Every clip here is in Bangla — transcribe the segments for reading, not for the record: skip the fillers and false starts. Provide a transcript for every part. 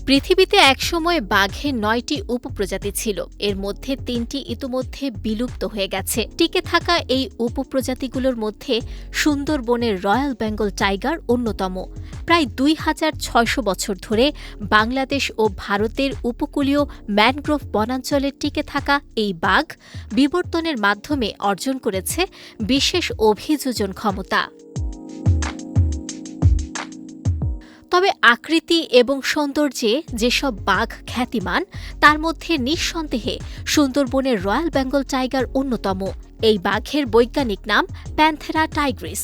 পৃথিবীতে একসময় বাঘের ৯টি উপপ্রজাতি ছিল। এর মধ্যে ৩টি ইতোমধ্যে বিলুপ্ত হয়ে গেছে। টিকে থাকা এই উপপ্রজাতিগুলোর মধ্যে সুন্দরবনের রয়্যাল বেঙ্গল টাইগার অন্যতম। প্রায় ২,৬০০ বছর ধরে বাংলাদেশ ও ভারতের উপকূলীয় ম্যানগ্রোভ বনাঞ্চলে টিকে থাকা এই বাঘ বিবর্তনের মাধ্যমে অর্জন করেছে বিশেষ অভিযোজন ক্ষমতা। তবে আকৃতি এবং সৌন্দর্যে যেসব বাঘ খ্যাতিমান তার মধ্যে নিঃসন্দেহে সুন্দরবনের রয়্যাল বেঙ্গল টাইগার অন্যতম। এই বাঘের বৈজ্ঞানিক নাম প্যান্থেরা টাইগ্রিস।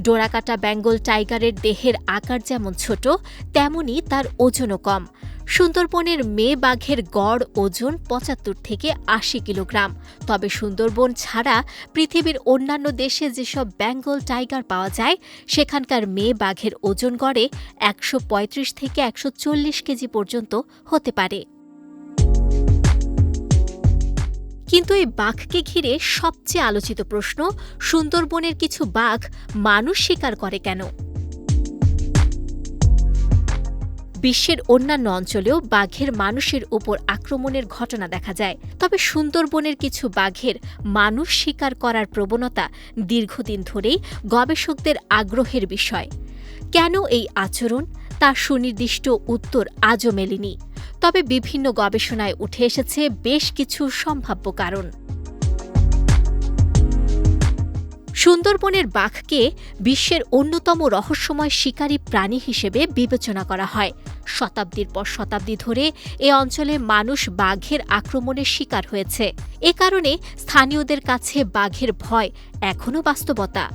ডোরাকাটা বেঙ্গল টাইগারের দেহের আকার যেমন ছোট, তেমনি তার ওজনও কম। সুন্দরবনের মেয়ে বাঘের গড় ওজন ৭৫ থেকে ৮০ কিলোগ্রাম। তবে সুন্দরবন ছাড়া পৃথিবীর অন্যান্য দেশে যেসব বেঙ্গল টাইগার পাওয়া যায় সেখানকার মেয়ে বাঘের ওজন গড়ে ১৩৫ থেকে ১৪০ কেজি পর্যন্ত হতে পারে। কিন্তু এই বাঘকে ঘিরে সবচেয়ে আলোচিত প্রশ্ন, সুন্দরবনের কিছু বাঘ মানুষ শিকার করে কেন? বিশ্বের অন্যান্য অঞ্চলেও বাঘের মানুষের উপর আক্রমণের ঘটনা দেখা যায়। তবে সুন্দরবনের কিছু বাঘের মানুষ শিকার করার প্রবণতা দীর্ঘদিন ধরেই গবেষকদের আগ্রহের বিষয়। কেন এই আচরণ, তার সুনির্দিষ্ট উত্তর আজও মেলেনি। তবে বিভিন্ন গবেষণায় উঠে এসেছে বেশ কিছু সম্ভাব্য কারণ। সুন্দরবনের বাঘকে বিশ্বের অন্যতম রহস্যময় শিকারী প্রাণী হিসেবে বিবেচনা করা হয়। শতাব্দীর পর শতাব্দী ধরে এ অঞ্চলে মানুষ বাঘের আক্রমণের শিকার হয়েছে। এ কারণে স্থানীয়দের কাছে বাঘের ভয় এখনও বাস্তবতা।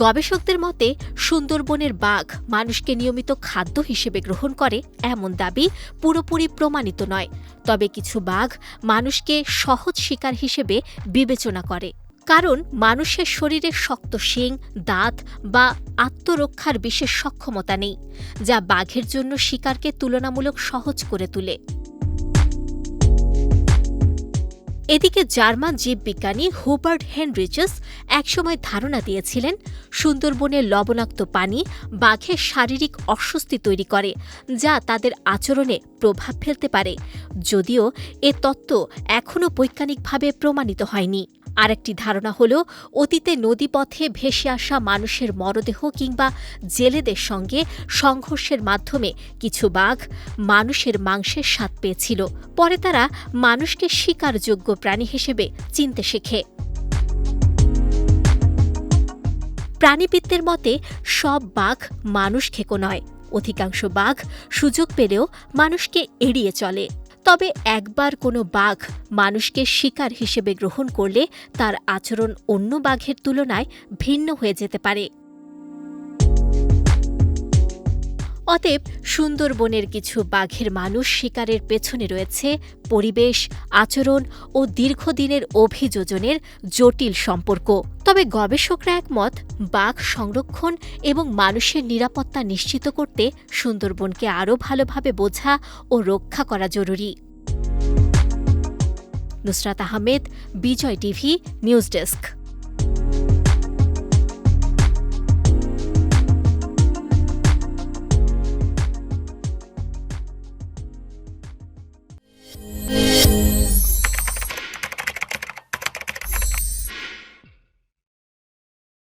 গবেষকদের মতে সুন্দরবনের বাঘ মানুষকে নিয়মিত খাদ্য হিসেবে গ্রহণ করে এমন দাবি পুরোপুরি প্রমাণিত নয়। তবে কিছু বাঘ মানুষকে সহজ শিকার হিসেবে বিবেচনা করে, কারণ মানুষের শরীরে শক্ত শিং, দাঁত বা আত্মরক্ষার বিশেষ সক্ষমতা নেই, যা বাঘের জন্য শিকারকে তুলনামূলক সহজ করে তোলে। এদিকে জার্মান জীববিজ্ঞানী হুবার্ট হেনরিচেস একসময় ধারণা দিয়েছিলেন সুন্দরবনের লবণাক্ত পানি বাঘের শারীরিক অস্বস্তি তৈরি করে, যা তাদের আচরণে প্রভাব ফেলতে পারে। যদিও এ তত্ত্ব এখনও বৈজ্ঞানিকভাবে প্রমাণিত হয়নি। আরেকটি ধারণা হল, অতীতে নদীপথে ভেসে আসা মানুষের মরদেহ কিংবা জেলেদের সঙ্গে সংঘর্ষের মাধ্যমে কিছু বাঘ মানুষের মাংসের স্বাদ পেয়েছিল। পরে তারা মানুষকে শিকারযোগ্য প্রাণী হিসেবে চিনতে শেখে। প্রাণীবিদদের মতে সব বাঘ মানুষ খেকো নয়। অধিকাংশ বাঘ সুযোগ পেলেও মানুষকে এড়িয়ে চলে। তবে একবার কোনো বাঘ মানুষকে শিকার হিসেবে গ্রহণ করলে তার আচরণ অন্য বাঘের তুলনায় ভিন্ন হয়ে যেতে পারে। অতএব সুন্দরবনের কিছু বাঘের মানুষ শিকারের পেছনে রয়েছে পরিবেশ, আচরণ ও দীর্ঘদিনের অভিযোজনের জটিল সম্পর্ক। তবে গবেষকরা একমত, বাঘ সংরক্ষণ এবং মানুষের নিরাপত্তা নিশ্চিত করতে সুন্দরবনকে আরও ভালোভাবে বোঝা ও রক্ষা করা জরুরি। নুসরাত আহমেদ, বিজয় টিভি, নিউজ ডেস্ক।